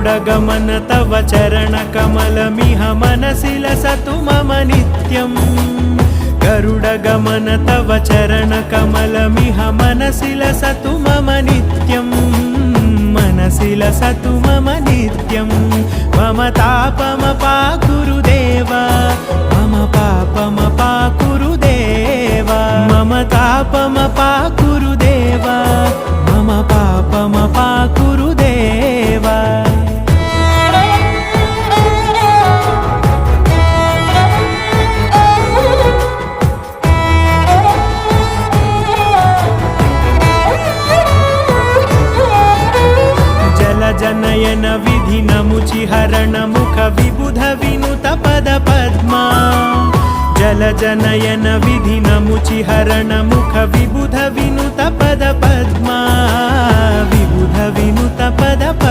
गरुडगमन तव चरणकमलमिह मनसि लसतु मम नित्यम् गरुडगमन तव चरणकमलमिह मनसि लसतु मम नित्यम् मनसि लसतु मम नित्यम् मम तापमपाकुरु देव मम पापमपाकुरु देव मम तापमपाकुरु देव मम पापमपाकुरु देव जनयन विधि नमुचि हरण मुख विबुध विनुत पद पद्मा जल जनयन विधि नमुचि हरण मुख विबुध विनुत पद पद्मा विबुध विनुत पद पद्मा।